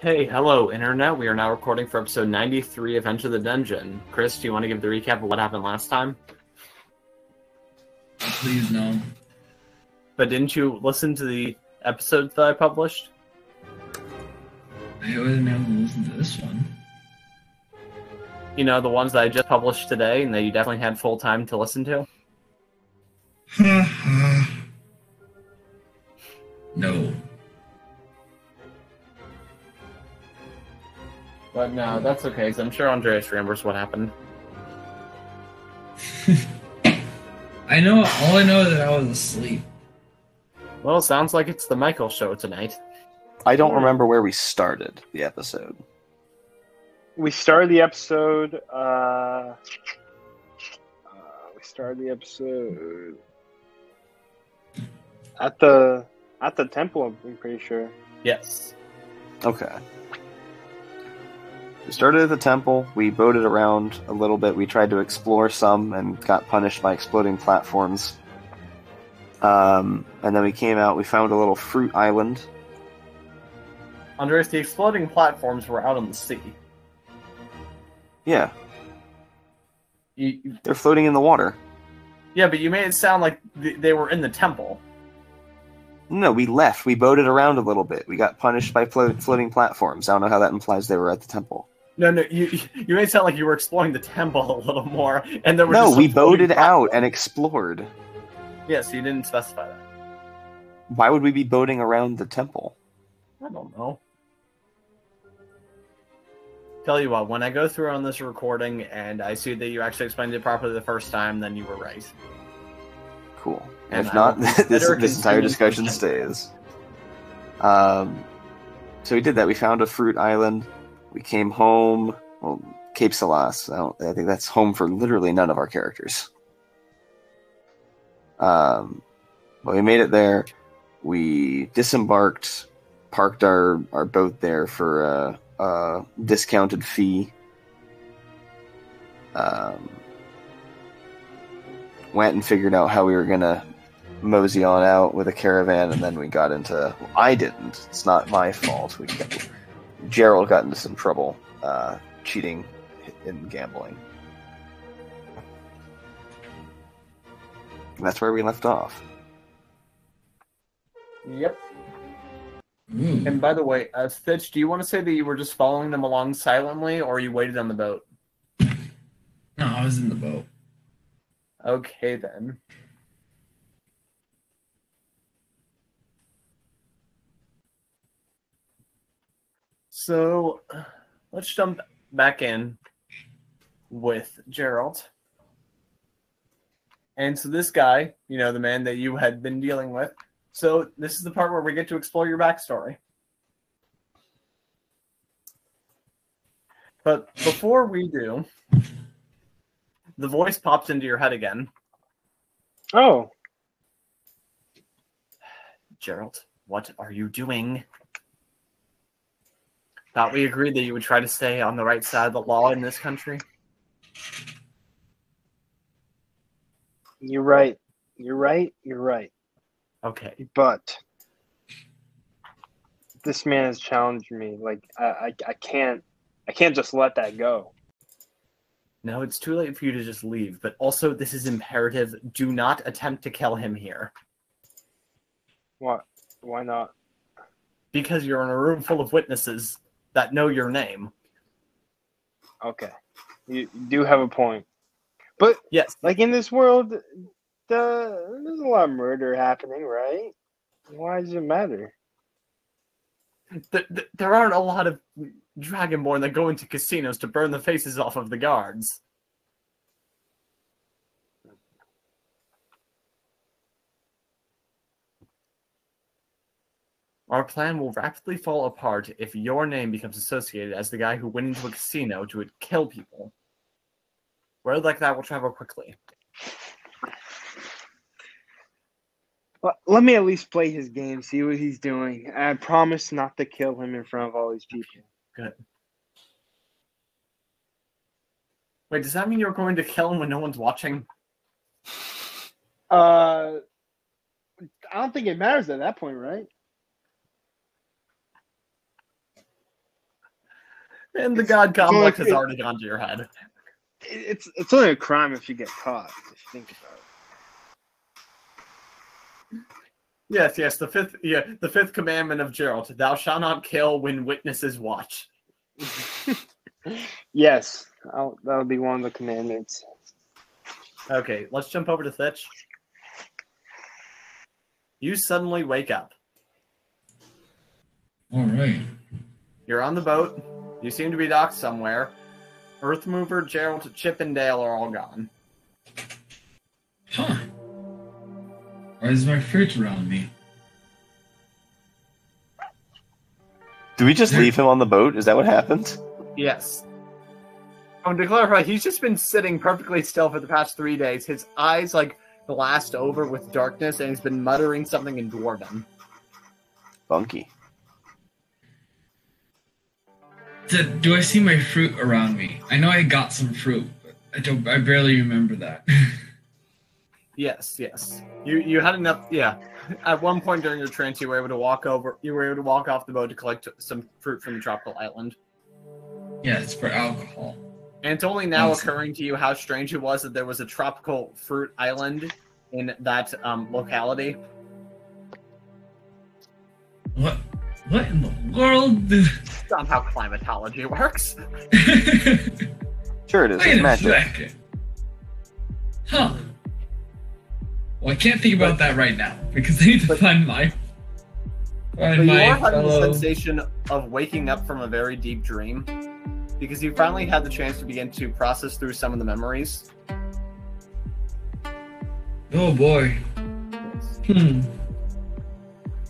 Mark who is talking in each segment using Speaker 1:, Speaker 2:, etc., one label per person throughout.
Speaker 1: Hey, hello, Internet. We are now recording for episode 93 of Enter the Dungeon. Chris, do you want to give the recap of what happened last time?
Speaker 2: Please, no.
Speaker 1: But didn't you listen to the episodes that I published?
Speaker 2: I wasn't able to listen to this one.
Speaker 1: You know, the ones that I just published today and that you definitely had full time to listen to?
Speaker 2: No.
Speaker 1: But no, that's okay, because I'm sure Andreas remembers what happened.
Speaker 2: All I know is that I was asleep.
Speaker 1: Well, it sounds like it's the Michael show tonight.
Speaker 3: I don't remember where we started the episode.
Speaker 4: We started the episode. At the temple. I'm pretty sure.
Speaker 1: Yes.
Speaker 3: Okay. We started at the temple. We boated around a little bit. We tried to explore some and got punished by exploding platforms. And then we came out. We found a little fruit island.
Speaker 1: Andreas, the exploding platforms were out on the sea.
Speaker 3: Yeah. They're floating in the water.
Speaker 1: Yeah, but you made it sound like they were in the temple.
Speaker 3: No, we left. We boated around a little bit. We got punished by floating platforms. I don't know how that implies they were at the temple.
Speaker 1: No, you made it sound like you were exploring the temple a little more, and there were
Speaker 3: No,
Speaker 1: just
Speaker 3: we
Speaker 1: some floating
Speaker 3: boated out
Speaker 1: platforms.
Speaker 3: and explored.
Speaker 1: Yes, you didn't specify that.
Speaker 3: Why would we be boating around the temple?
Speaker 1: I don't know. Tell you what, when I go through on this recording and I see that you actually explained it properly the first time, then you were right.
Speaker 3: Cool.
Speaker 1: And
Speaker 3: If
Speaker 1: I
Speaker 3: not,
Speaker 1: will
Speaker 3: this
Speaker 1: consider
Speaker 3: entire
Speaker 1: continuing
Speaker 3: discussion
Speaker 1: to-
Speaker 3: stays. So we did that. We found a fruit island. We came home. Well, Cape Salas. I think that's home for literally none of our characters. But we made it there. We disembarked, parked our boat there for a discounted fee. Went and figured out how we were gonna mosey on out with a caravan, and then we got into. Well, I didn't. It's not my fault. Geralt got into some trouble, cheating in gambling. And that's where we left off.
Speaker 1: Yep.
Speaker 2: Ooh.
Speaker 1: And by the way, Thitch, do you want to say that you were just following them along silently, or you waited on the boat?
Speaker 2: No, I was in the boat.
Speaker 1: Okay, then. So, let's jump back in with Geralt. And so this guy, you know, the man that you had been dealing with, so this is the part where we get to explore your backstory. But before we do, the voice pops into your head again.
Speaker 4: Oh,
Speaker 1: Geralt, what are you doing? Thought we agreed that you would try to stay on the right side of the law in this country?
Speaker 4: you're right. You're right.
Speaker 1: Okay.
Speaker 4: But this man has challenged me. Like I can't just let that go.
Speaker 1: No, it's too late for you to just leave, but also this is imperative. Do not attempt to kill him here.
Speaker 4: What? Why not?
Speaker 1: Because you're in a room full of witnesses that know your name.
Speaker 4: Okay, you do have a point. But
Speaker 1: Yes.
Speaker 4: like in this world, there's a lot of murder happening, right? Why does it matter?
Speaker 1: There aren't a lot of Dragonborn that go into casinos to burn the faces off of the guards. Our plan will rapidly fall apart if your name becomes associated as the guy who went into a casino to kill people. Word like that will travel quickly.
Speaker 4: Well, let me at least play his game, see what he's doing. I promise not to kill him in front of all these people.
Speaker 1: Good. Wait, does that mean you're going to kill him when no one's watching?
Speaker 4: I don't think it matters at that point, right?
Speaker 1: And the god
Speaker 4: only
Speaker 1: complex has
Speaker 4: fair-
Speaker 1: already gone to your head.
Speaker 4: It's only a crime if you get caught. If you think about it.
Speaker 1: Yes, the fifth commandment of Geralt: Thou shalt not kill when witnesses watch.
Speaker 4: Yes, that would be one of the commandments.
Speaker 1: Okay, let's jump over to Thitch. You suddenly wake up.
Speaker 2: All right.
Speaker 1: You're on the boat. You seem to be docked somewhere. Earthmover, Geralt, Chip, and Dale are all gone.
Speaker 2: Huh. Why is my fruit around me?
Speaker 3: Do we just leave him on the boat? Is that what happened?
Speaker 1: Yes. To clarify, he's just been sitting perfectly still for the past 3 days. His eyes, glassed over with darkness, and he's been muttering something in Dwarven.
Speaker 3: Funky.
Speaker 2: Do I see my fruit around me? I know I got some fruit, but I barely remember that.
Speaker 1: Yes. You had enough. Yeah. At one point during your trance, you were able to walk off the boat to collect some fruit from the tropical island.
Speaker 2: Yeah, it's for alcohol.
Speaker 1: And it's only now
Speaker 2: Awesome.
Speaker 1: occurring to you how strange it was that there was a tropical fruit island in that locality.
Speaker 2: What in the world?
Speaker 1: That's not how climatology works.
Speaker 3: Sure it is.
Speaker 2: Wait
Speaker 3: It's
Speaker 2: a
Speaker 3: magic.
Speaker 2: second. Huh. Well, I can't think about that right now because I need to find my
Speaker 1: But you are having the
Speaker 2: fellow.
Speaker 1: sensation of waking up from a very deep dream, because you finally had the chance to begin to process through some of the memories.
Speaker 2: Oh boy. Hmm.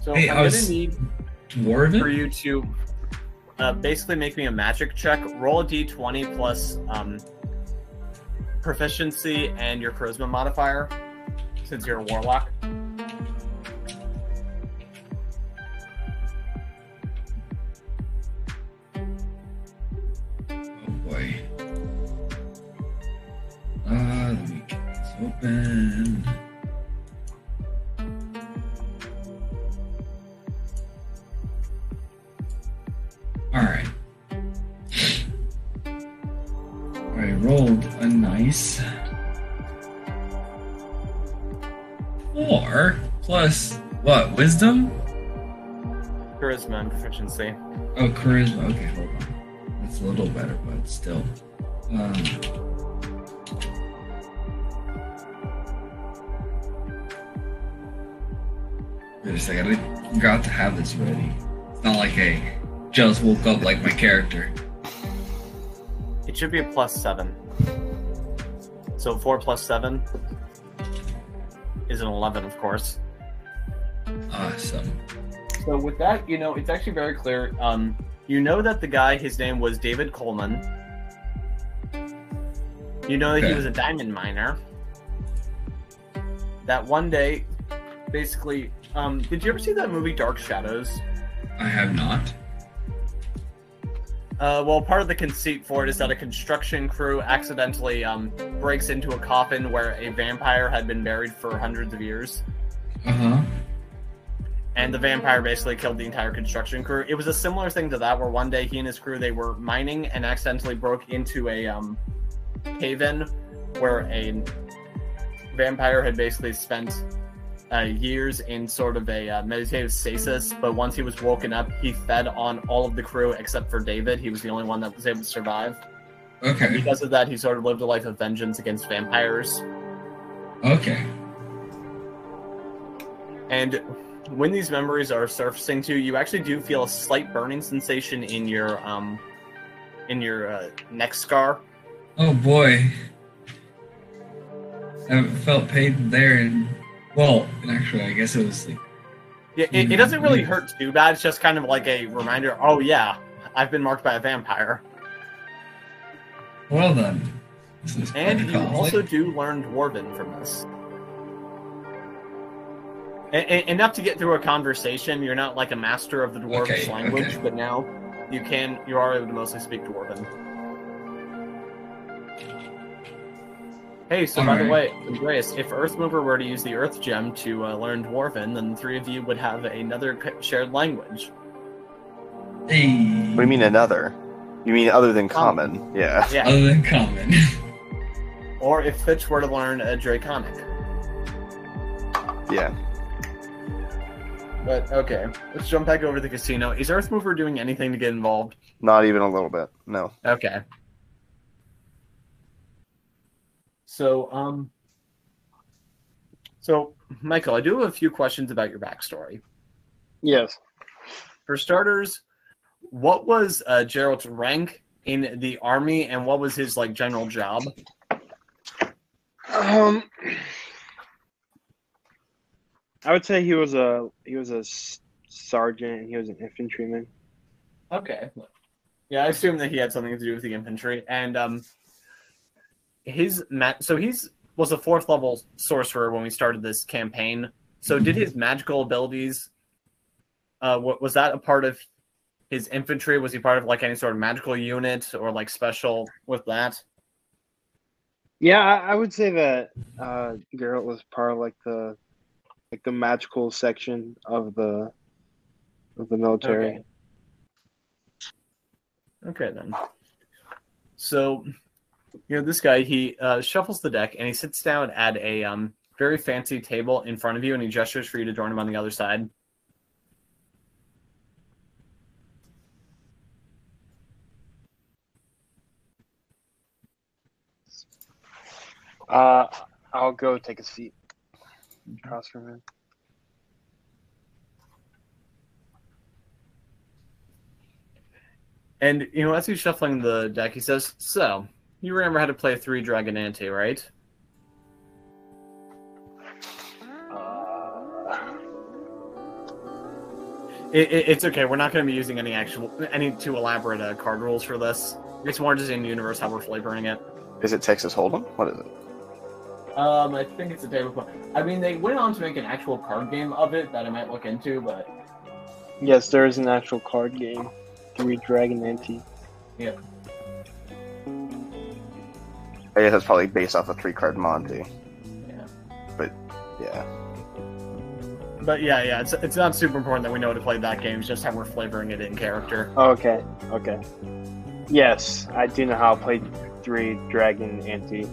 Speaker 1: So
Speaker 2: Hey,
Speaker 1: I'm
Speaker 2: I
Speaker 1: going
Speaker 2: was
Speaker 1: to need for
Speaker 2: Dwarven?
Speaker 1: you to basically make me a magic check. Roll a d20 plus proficiency and your charisma modifier, since you're a warlock.
Speaker 2: Oh boy. Let me get this open. Alright. I rolled a nice 4 plus what? Wisdom?
Speaker 1: Charisma and proficiency.
Speaker 2: Oh, charisma. Okay, hold on. That's a little better, but still. Wait a second. I forgot to have this ready. It's not like I just woke up like my character.
Speaker 1: It should be a +7. So 4 plus 7 is an 11, of course.
Speaker 2: Awesome.
Speaker 1: So with that, it's actually very clear. You know that the guy, his name was David Coleman. You know that he
Speaker 2: Okay.
Speaker 1: was a diamond miner. That one day, basically, did you ever see that movie Dark Shadows?
Speaker 2: I have not.
Speaker 1: Well, part of the conceit for it is that a construction crew accidentally breaks into a coffin where a vampire had been buried for hundreds of years.
Speaker 2: Uh-huh.
Speaker 1: And the vampire basically killed the entire construction crew. It was a similar thing to that, where one day he and his crew, they were mining and accidentally broke into a cave-in where a vampire had basically spent years in sort of a meditative stasis, but once he was woken up, he fed on all of the crew except for David. He was the only one that was able to survive. And
Speaker 2: Okay.
Speaker 1: because of that, he sort of lived a life of vengeance against vampires.
Speaker 2: Okay.
Speaker 1: And when these memories are surfacing to you, you actually do feel a slight burning sensation in your neck scar.
Speaker 2: Oh boy. I haven't felt pain there and actually I guess it was like
Speaker 1: Yeah, it doesn't really hurt too bad. It's just kind of like a reminder. Oh yeah, I've been marked by a vampire.
Speaker 2: well then. This is
Speaker 1: And
Speaker 2: quite a
Speaker 1: you
Speaker 2: conflict.
Speaker 1: also do learn Dwarven from this. Enough to get through a conversation. You're not like a master of the Dwarvish
Speaker 2: Okay,
Speaker 1: language,
Speaker 2: okay.
Speaker 1: but now you are able to mostly speak Dwarven. Hey, so by the way,
Speaker 2: Alright.
Speaker 1: Andreas, if Earthmover were to use the Earth Gem to learn Dwarven, then the three of you would have another shared language.
Speaker 2: Hey.
Speaker 3: What do you mean another? You mean other than common? Yeah.
Speaker 1: Yeah.
Speaker 2: Other than common.
Speaker 1: Or if Thitch were to learn a Draconic.
Speaker 3: Yeah.
Speaker 1: But okay, let's jump back over to the casino. Is Earthmover doing anything to get involved?
Speaker 3: Not even a little bit. No.
Speaker 1: Okay. So, Michael, I do have a few questions about your backstory.
Speaker 4: Yes.
Speaker 1: For starters, what was Geralt's rank in the army, and what was his general job?
Speaker 4: I would say he was a sergeant. He was an infantryman.
Speaker 1: Okay. Yeah, I assume that he had something to do with the infantry, and he's was a 4th level sorcerer when we started this campaign. So did his magical abilities? Was that a part of his infantry? Was he part of any sort of magical unit or special with that?
Speaker 4: Yeah, I would say that Geralt was part of the magical section of the military.
Speaker 1: Okay then. So, this guy, he shuffles the deck and he sits down at a very fancy table in front of you, and he gestures for you to join him on the other side.
Speaker 4: I'll go take a seat across from him.
Speaker 1: And, as he's shuffling the deck, he says, "So, you remember how to play 3-Dragon Ante, right?" It's okay. We're not going to be using any too elaborate card rules for this. It's more just in universe how we're flavoring it.
Speaker 3: Is it Texas Hold'em? What is it?
Speaker 1: I think it's a tabletop. I mean, they went on to make an actual card game of it that I might look into, but
Speaker 4: Yes, there is an actual card game. 3-Dragon Ante.
Speaker 1: yeah.
Speaker 3: I guess that's probably based off a 3-card Monty.
Speaker 1: Yeah.
Speaker 3: But yeah.
Speaker 1: But yeah, it's not super important that we know how to play that game. It's just how we're flavoring it in character.
Speaker 4: Okay. Yes, I do know how to play 3-Dragon Ante.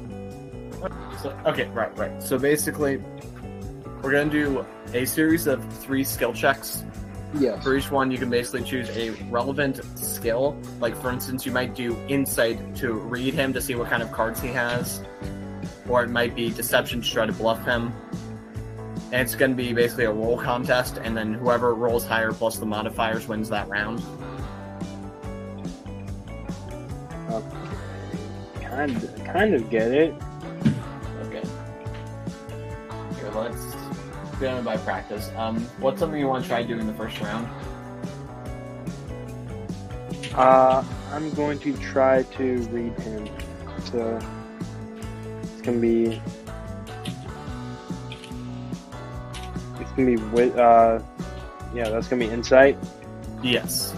Speaker 1: So, okay, right. So basically, we're going to do a series of 3 skill checks.
Speaker 4: Yes.
Speaker 1: For each one, you can basically choose a relevant skill. Like, for instance, you might do Insight to read him to see what kind of cards he has. Or it might be Deception to try to bluff him. And it's going to be basically a roll contest, and then whoever rolls higher plus the modifiers wins that round.
Speaker 4: Kind of get it.
Speaker 1: Okay. Here, let's go by practice. What's something you want to try doing the first round?
Speaker 4: I'm going to try to read him. So it's gonna be that's gonna be Insight.
Speaker 1: Yes.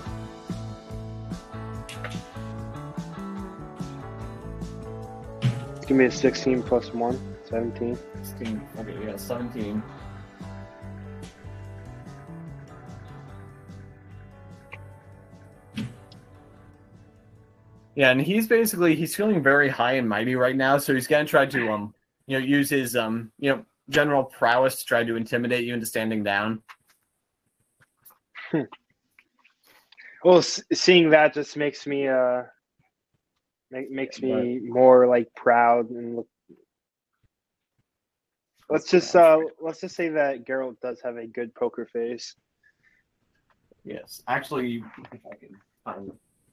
Speaker 4: It's gonna be a 16 plus 1, 17.
Speaker 1: 16. Okay, you got 17. Yeah, and he's feeling very high and mighty right now, so he's gonna try to use his general prowess to try to intimidate you into standing down.
Speaker 4: Well, seeing that just makes me more proud and look. Let's just say that Geralt does have a good poker face.
Speaker 1: Yes, actually, if I can find.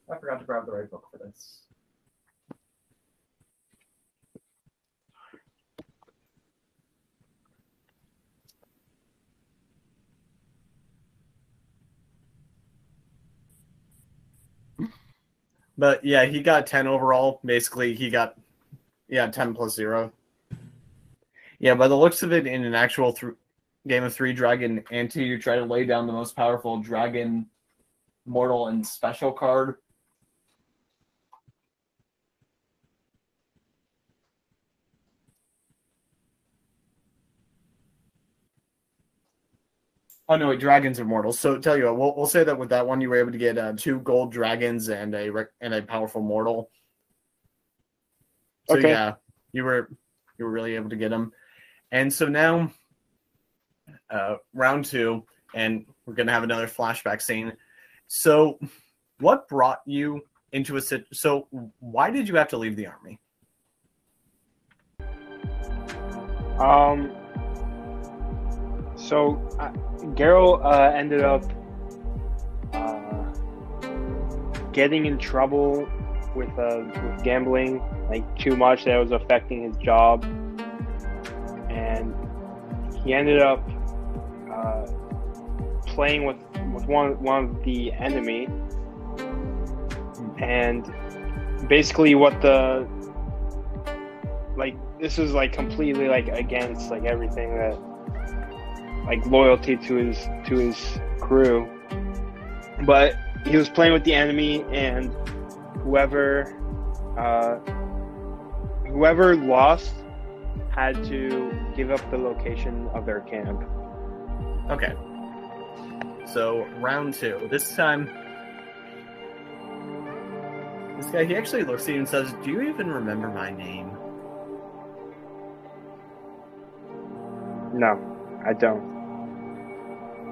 Speaker 1: I forgot to grab the right book for this. But yeah, he got 10 overall. Basically, he got 10 plus 0. Yeah, by the looks of it, in an actual game of 3-Dragon Ante, you try to lay down the most powerful dragon, mortal, and special card. Oh no, wait, dragons are mortals. So tell you what, we'll say that with that one, you were able to get 2 gold dragons and a powerful mortal. So
Speaker 4: Okay.
Speaker 1: yeah, you were really able to get them. And so now, round 2, and we're gonna have another flashback scene. So, what brought you into So, why did you have to leave the army?
Speaker 4: So Geralt ended up getting in trouble with gambling, like too much that was affecting his job, and he ended up playing with one of the enemy, and basically what the this was completely against everything that loyalty to his crew, but he was playing with the enemy, and whoever lost had to give up the location of their camp.
Speaker 1: Okay. So round 2. This time, this guy, he actually looks at you and says, "Do you even remember my name?"
Speaker 4: No, I don't.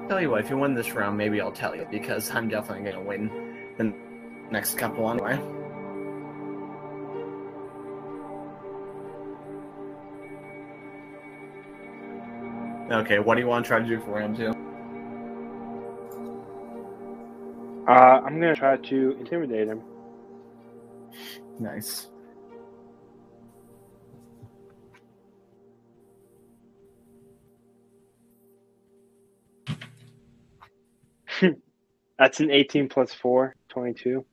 Speaker 1: Tell you what, if you win this round, maybe I'll tell you, because I'm definitely going to win the next couple anyway. Okay, what do you want to try to do for round 2?
Speaker 4: I'm going to try to intimidate him.
Speaker 1: Nice.
Speaker 4: That's an 18 plus 4, 22.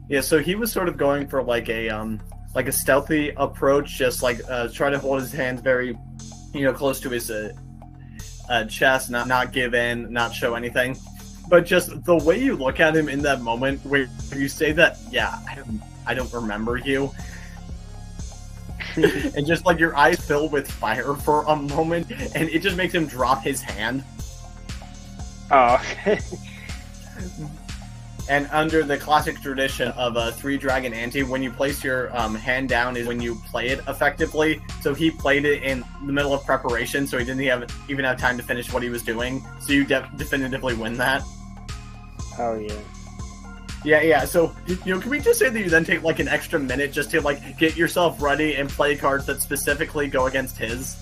Speaker 1: Yeah, so he was sort of going for a stealthy approach, just try to hold his hands very, close to his chest, not give in, not show anything. But just the way you look at him in that moment, where you say that, yeah, I don't remember you, and just your eyes fill with fire for a moment, and it just makes him drop his hand.
Speaker 4: Oh.
Speaker 1: And under the classic tradition of a 3-dragon Ante, when you place your hand down is when you play it effectively. So he played it in the middle of preparation, so he didn't even have time to finish what he was doing. So you definitively win that.
Speaker 4: Oh, yeah.
Speaker 1: Yeah. So, can we just say that you then take an extra minute just to get yourself ready and play cards that specifically go against his?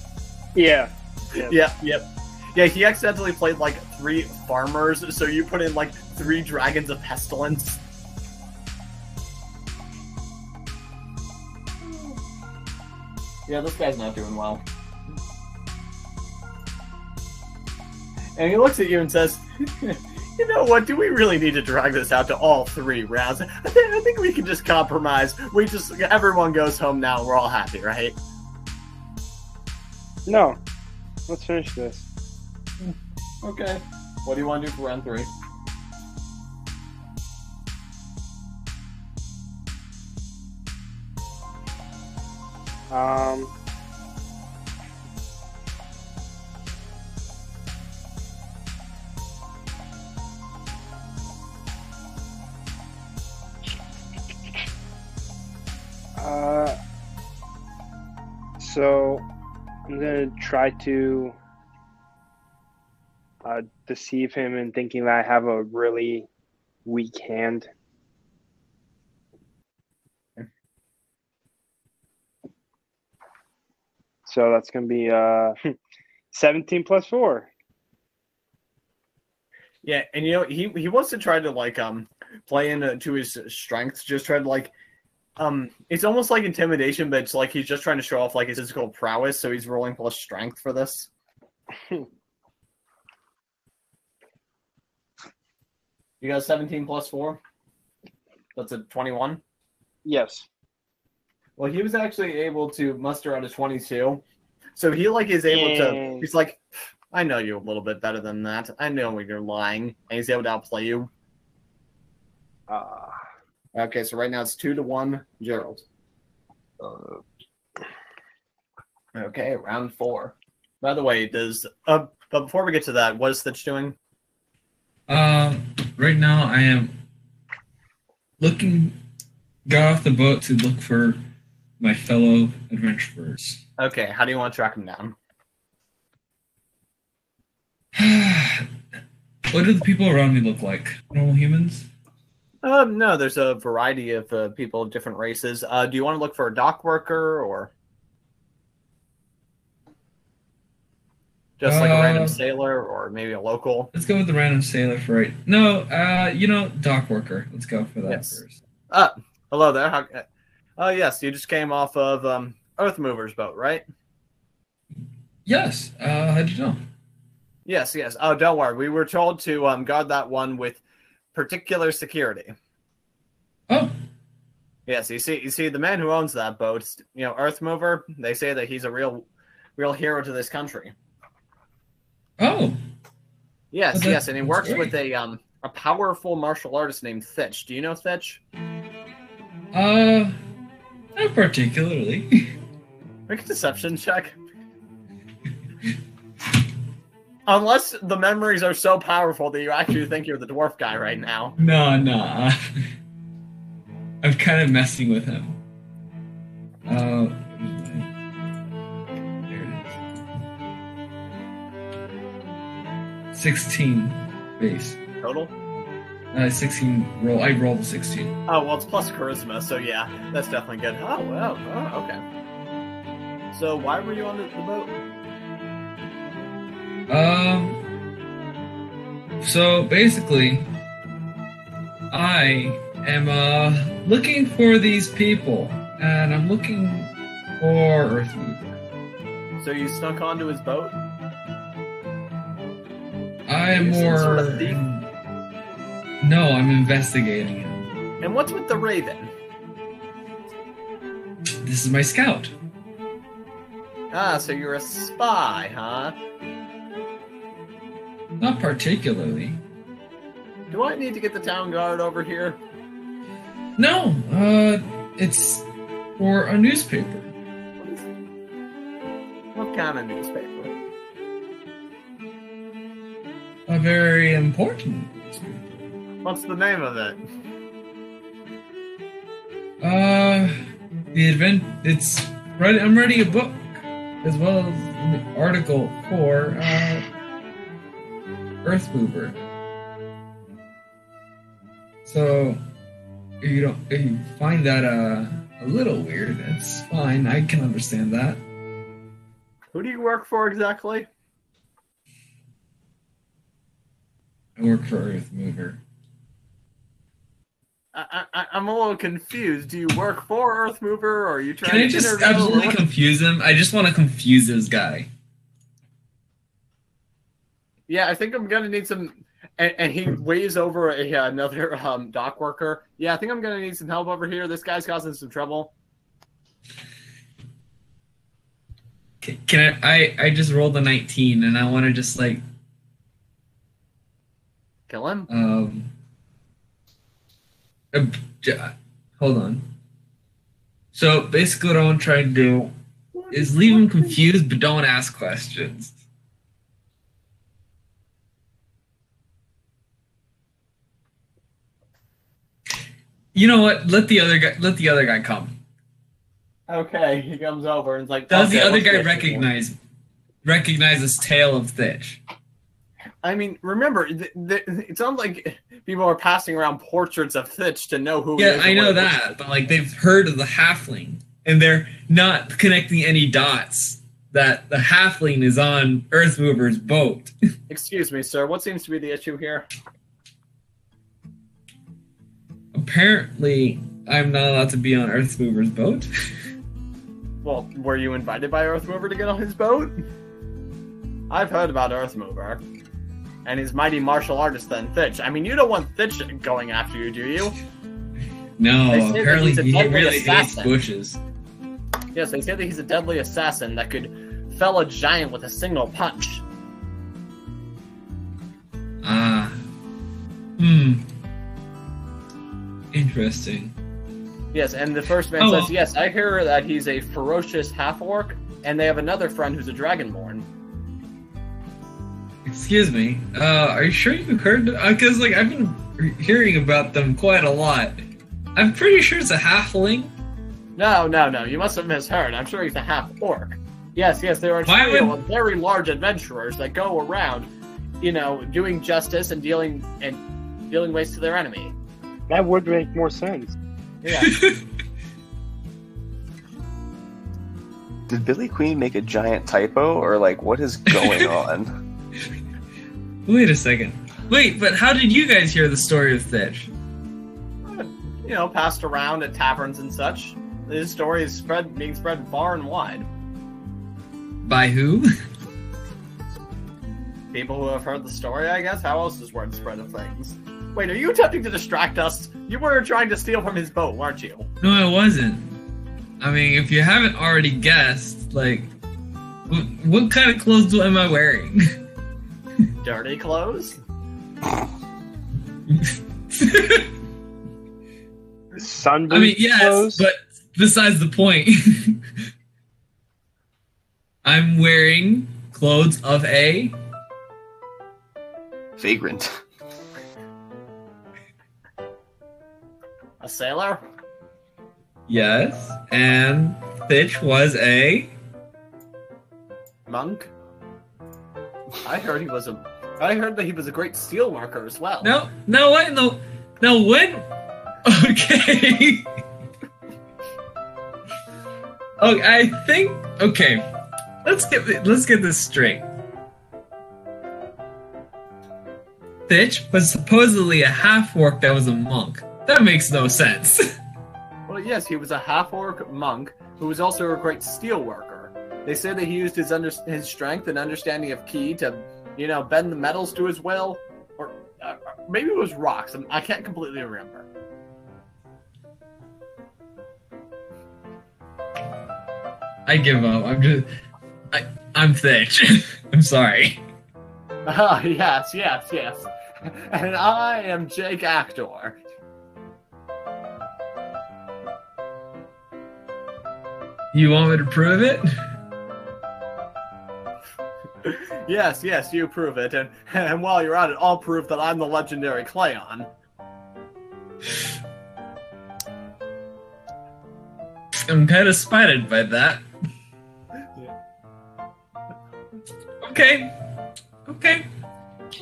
Speaker 4: Yeah.
Speaker 1: Yep. Yeah, he accidentally played 3 farmers, so you put in 3 dragons of pestilence. Yeah, this guy's not doing well. And he looks at you and says, "You know what? Do we really need to drag this out to all 3 rounds? I think we can just compromise. Everyone goes home now. We're all happy, right?"
Speaker 4: No. Let's finish this.
Speaker 1: Okay. What do you want to do for round 3?
Speaker 4: So I'm gonna try to deceive him in thinking that I have a really weak hand. So that's gonna be 17 plus 4.
Speaker 1: Yeah, and he wants to try to play into his strengths, just try to it's almost like intimidation, but it's he's just trying to show off his physical prowess, so he's rolling plus strength for this. You got 17 plus 4? That's a 21?
Speaker 4: Yes.
Speaker 1: Well, he was actually able to muster out a 22. So he is able to, he's "I know you a little bit better than that. I know when you're lying." And he's able to outplay you. Okay, so right now it's 2-1, Gerald. Okay, round 4. By the way, but before we get to that, what is Thitch doing?
Speaker 2: Right now I am got off the boat to look for my fellow adventurers.
Speaker 1: Okay, how do you want to track him down?
Speaker 2: What do the people around me look like? Normal humans?
Speaker 1: No, there's a variety of people of different races. Do you want to look for a dock worker or just like a random sailor or maybe a local?
Speaker 2: Let's go with the random sailor for right. No, dock worker. Let's go for that first.
Speaker 1: Hello there. Yes, you just came off of Earth Mover's boat, right?
Speaker 2: Yes. How'd you know?
Speaker 1: Yes. Oh, don't worry. We were told to guard that one with particular security.
Speaker 2: Oh.
Speaker 1: Yes, you see the man who owns that boat, Earth Mover, they say that he's a real hero to this country.
Speaker 2: Oh.
Speaker 1: Yes, and he works with a powerful martial artist named Thitch. Do you know Thitch?
Speaker 2: Not particularly.
Speaker 1: Make a deception check. Unless the memories are so powerful that you actually think you're the dwarf guy right now.
Speaker 2: No. I'm kind of messing with him. There it is. 16 base.
Speaker 1: Total?
Speaker 2: 16 roll. I rolled a 16.
Speaker 1: Oh, well, it's plus charisma, so yeah, that's definitely good. Oh, wow. Oh, okay. So why were you on the boat?
Speaker 2: So basically, I am looking for these people, and I'm looking for Earthmover.
Speaker 1: So you snuck onto his boat?
Speaker 2: I am more.
Speaker 1: Sort of thief?
Speaker 2: No, I'm investigating him.
Speaker 1: And what's with the Raven?
Speaker 2: This is my scout.
Speaker 1: Ah, so you're a spy, huh?
Speaker 2: Not particularly.
Speaker 1: Do I need to get the town guard over here?
Speaker 2: No, it's for a newspaper.
Speaker 1: What kind of newspaper?
Speaker 2: A very important newspaper.
Speaker 1: What's the name of it?
Speaker 2: It's right. I'm writing a book as well as an article for Earthmover. So if you find that a little weird, that's fine. I can understand that.
Speaker 1: Who do you work for exactly?
Speaker 2: I work for Earthmover.
Speaker 1: I'm a little confused. Do you work for Earthmover, or are you trying to...
Speaker 2: Can I just absolutely confuse him? I just want to confuse this guy.
Speaker 1: Yeah, I think I'm going to need some... And he waves over another dock worker. Yeah, I think I'm going to need some help over here. This guy's causing some trouble.
Speaker 2: Can I just rolled a 19, and I want to just, like...
Speaker 1: Kill him?
Speaker 2: Hold on. So basically what I want to try to do is leave him confused, but don't ask questions. You know what? Let the other guy come.
Speaker 1: Okay, he comes over and is like...
Speaker 2: Does
Speaker 1: okay,
Speaker 2: the other guy recognize this tale of Thitch?
Speaker 1: I mean, remember, it sounds like people are passing around portraits of Thitch to know who.
Speaker 2: Yeah, I know that, but like they've heard of the halfling, and they're not connecting any dots that the halfling is on Earthmover's boat.
Speaker 1: Excuse me, sir. What seems to be the issue here?
Speaker 2: Apparently, I'm not allowed to be on Earthmover's boat.
Speaker 1: Well, were you invited by Earthmover to get on his boat? I've heard about Earthmover and his mighty martial artist then Thitch. I mean, you don't want Thitch going after you, do you?
Speaker 2: No, apparently he really hates bushes.
Speaker 1: Yes, they say that he's a deadly assassin that could fell a giant with a single punch.
Speaker 2: Interesting.
Speaker 1: Yes, and the first man says, yes, I hear that he's a ferocious half-orc, and they have another friend who's a dragonborn.
Speaker 2: Excuse me. Are you sure you've heard? Because I've been hearing about them quite a lot. I'm pretty sure it's a halfling.
Speaker 1: No. You must have misheard. I'm sure he's a half-orc. Yes. There are trio of very large adventurers that go around, doing justice and dealing waste to their enemy.
Speaker 4: That would make more sense.
Speaker 1: Yeah.
Speaker 3: Did Billy Queen make a giant typo, or what is going on?
Speaker 2: Wait a second. Wait, but how did you guys hear the story of Thitch?
Speaker 1: Passed around at taverns and such. His story is being spread far and wide.
Speaker 2: By who?
Speaker 1: People who have heard the story, I guess. How else is word spread of things? Wait, are you attempting to distract us? You were trying to steal from his boat, weren't you?
Speaker 2: No, I wasn't. I mean, if you haven't already guessed, what kind of clothes am I wearing?
Speaker 1: Dirty clothes?
Speaker 4: Sunburned
Speaker 2: I mean, yes,
Speaker 4: clothes?
Speaker 2: but besides the point. I'm wearing clothes of a...
Speaker 3: Vagrant.
Speaker 1: A sailor?
Speaker 2: Yes, and Thitch was a...
Speaker 1: Monk? I heard that he was a great steel worker as well.
Speaker 2: No, when? Okay. Okay, let's get this straight. Thitch was supposedly a half-orc that was a monk. That makes no sense.
Speaker 1: Well, yes, he was a half-orc monk who was also a great steel worker. They say that he used his strength and understanding of ki to, bend the metals to his will, or maybe it was rocks. I can't completely remember.
Speaker 2: I give up. I'm Thitch. I'm sorry.
Speaker 1: Yes. And I am Jake Actor.
Speaker 2: You want me to prove it?
Speaker 1: Yes, you prove it. And while you're at it, I'll prove that I'm the legendary Cleon.
Speaker 2: I'm kind of spited by that.
Speaker 1: Yeah.
Speaker 2: Okay.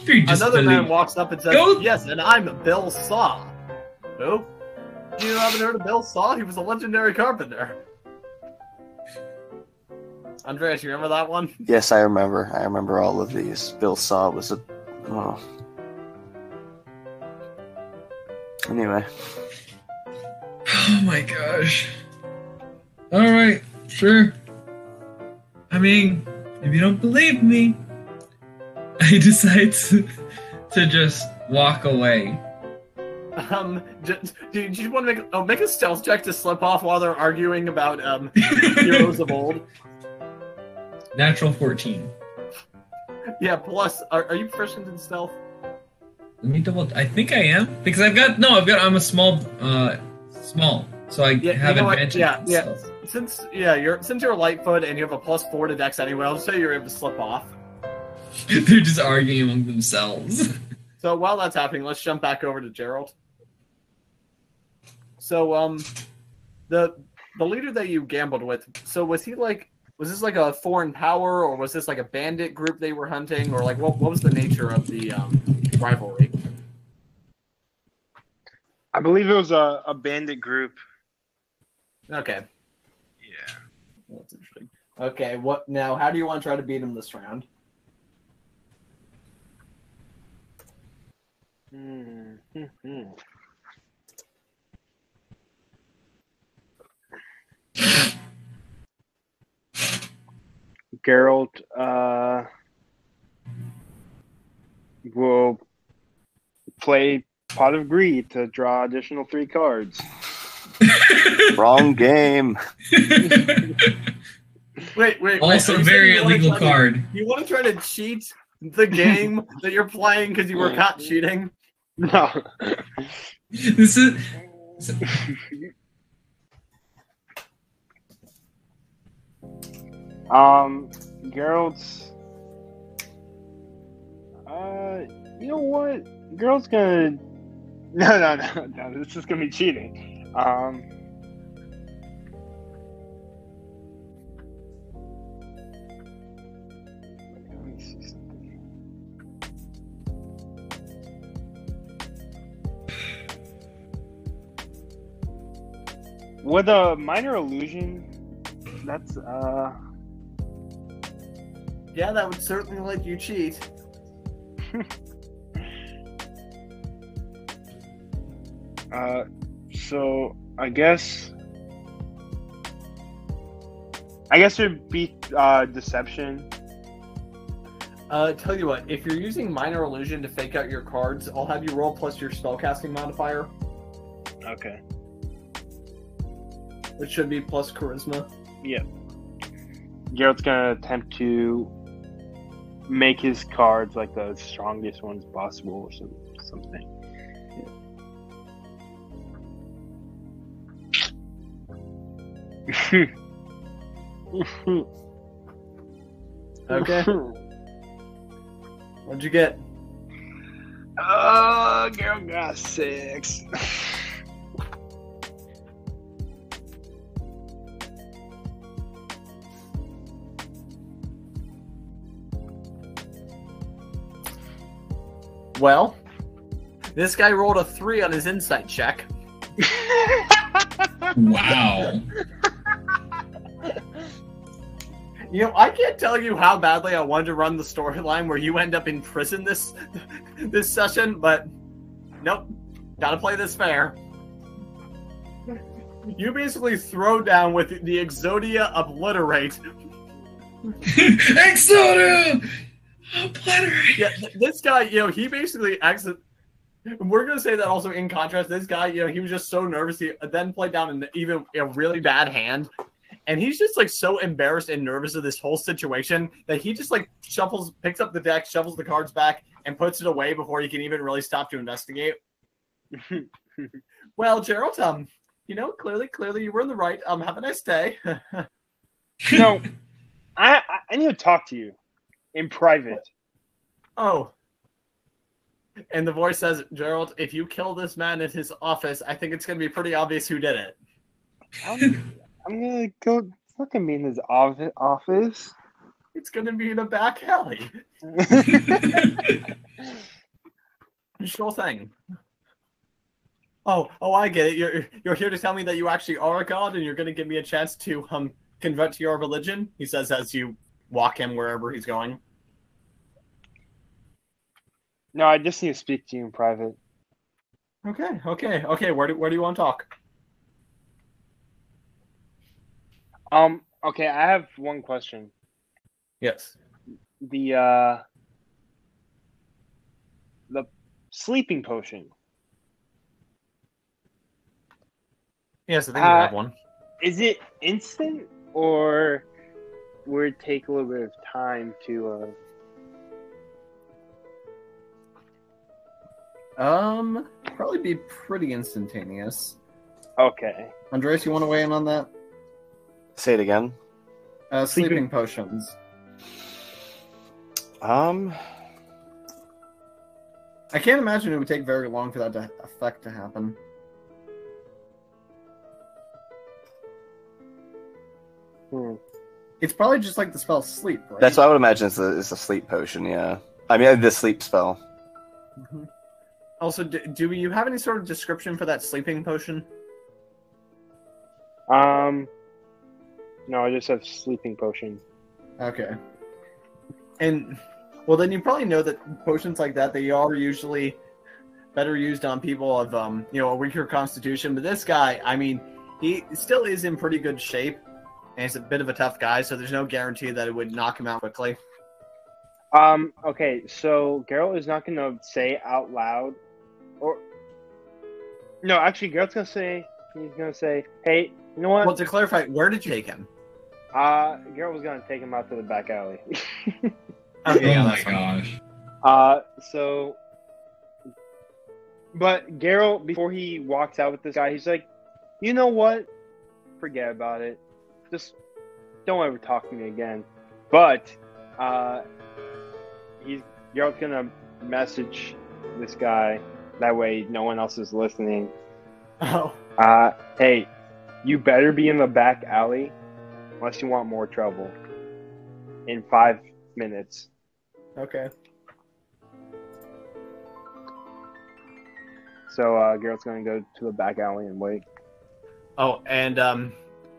Speaker 1: Another man walks up and says, yes, and I'm Bill Saw. Who? You haven't heard of Bill Saw? He was a legendary carpenter. Andreas, you remember that one?
Speaker 3: Yes, I remember. I remember all of these. Bill Saw was a... Oh. Anyway.
Speaker 2: Oh my gosh. Alright, sure. I mean, if you don't believe me, I decide to just walk away.
Speaker 1: Do you want to make a stealth check to slip off while they're arguing about heroes of old?
Speaker 2: Natural 14.
Speaker 1: Yeah, plus, are you proficient in stealth?
Speaker 2: Let me I think I am. Because I'm a small, so I have advantage.
Speaker 1: Yeah. Since you're Lightfoot and you have a +4 to Dex anyway, I'll say you're able to slip off.
Speaker 2: They're just arguing among themselves.
Speaker 1: So while that's happening, let's jump back over to Geralt. So, the leader that you gambled with, so was this like a foreign power, or was this like a bandit group they were hunting, or what was the nature of the rivalry?
Speaker 4: I believe it was a bandit group.
Speaker 1: Okay.
Speaker 4: Yeah.
Speaker 1: That's interesting. Okay, how do you want to try to beat him this round?
Speaker 4: Geralt will play Pot of Greed to draw additional 3 cards.
Speaker 3: Wrong game.
Speaker 1: Wait.
Speaker 2: Also, very illegal card.
Speaker 1: You want to try to cheat the game that you're playing because you were caught cheating?
Speaker 4: No.
Speaker 2: This is
Speaker 4: Geralt's. You know what? Geralt's gonna. No. This is gonna be cheating. Let me see something. With a minor illusion, that's
Speaker 1: Yeah, that would certainly let you cheat.
Speaker 4: So I guess it'd be deception.
Speaker 1: Tell you what, if you're using minor illusion to fake out your cards, I'll have you roll plus your spellcasting modifier,
Speaker 4: Okay.
Speaker 1: which should be plus charisma.
Speaker 4: Yep. Geralt's gonna attempt to make his cards like the strongest ones possible or something.
Speaker 1: Okay. What'd you get?
Speaker 4: Geralt got 6.
Speaker 1: Well, this guy rolled a 3 on his insight check.
Speaker 2: Wow.
Speaker 1: You know, I can't tell you how badly I wanted to run the storyline where you end up in prison this session, but nope, gotta play this fair. You basically throw down with the Exodia Obliterate.
Speaker 2: Exodia! Obliterate!
Speaker 1: Yeah, this guy, you know, he basically we're gonna say that also in contrast, this guy, you know, he was just so nervous. He then played down a really bad hand. And he's just like so embarrassed and nervous of this whole situation that he just like picks up the deck, shovels the cards back, and puts it away before he can even really stop to investigate. Well, Geralt, you know, clearly you were in the right. Have a nice day.
Speaker 4: No, I need to talk to you in private.
Speaker 1: Oh. And the voice says, Geralt, if you kill this man at his office, I think it's going to be pretty obvious who did it.
Speaker 4: I'm gonna go fucking be in his office.
Speaker 1: It's going to be in a back alley. Sure thing. Oh, I get it. You're here to tell me that you actually are a god, and you're going to give me a chance to convert to your religion. He says as you walk him wherever he's going.
Speaker 4: No, I just need to speak to you in private.
Speaker 1: Okay. Where do you want to talk?
Speaker 4: Okay, I have one question.
Speaker 1: Yes.
Speaker 4: The sleeping potion.
Speaker 1: Yes, I think you have one.
Speaker 4: Is it instant, or would it take a little bit of time to?
Speaker 1: Probably be pretty instantaneous.
Speaker 4: Okay.
Speaker 1: Andreas, you want to weigh in on that?
Speaker 3: Say it again.
Speaker 1: Sleeping potions.
Speaker 3: Um,
Speaker 1: I can't imagine it would take very long for that effect to happen. It's probably just like the spell sleep, right?
Speaker 3: That's what I would imagine is a sleep potion, yeah. I mean, the sleep spell.
Speaker 1: Mm-hmm. Also, do you have any sort of description for that sleeping potion?
Speaker 4: No, I just have sleeping potion.
Speaker 1: Okay. And, well, then you probably know that potions like that, they are usually better used on people of, a weaker constitution. But this guy, I mean, he still is in pretty good shape. And he's a bit of a tough guy, so there's no guarantee that it would knock him out quickly.
Speaker 4: Okay, so Geralt is not going to say out loud, or... No, actually, Geralt's going to say, hey, you know what?
Speaker 1: Well, to clarify, where did you take him?
Speaker 4: Geralt was going to take him out to the back alley.
Speaker 1: Okay,
Speaker 2: Oh my gosh.
Speaker 4: So But Geralt, before he walks out with this guy, he's like, you know what? Forget about it. Just don't ever talk to me again. But Geralt's gonna message this guy. That way, no one else is listening.
Speaker 1: Oh.
Speaker 4: Hey, you better be in the back alley, unless you want more trouble. In 5 minutes.
Speaker 1: Okay.
Speaker 4: So Geralt's gonna go to the back alley and wait.
Speaker 1: Oh, and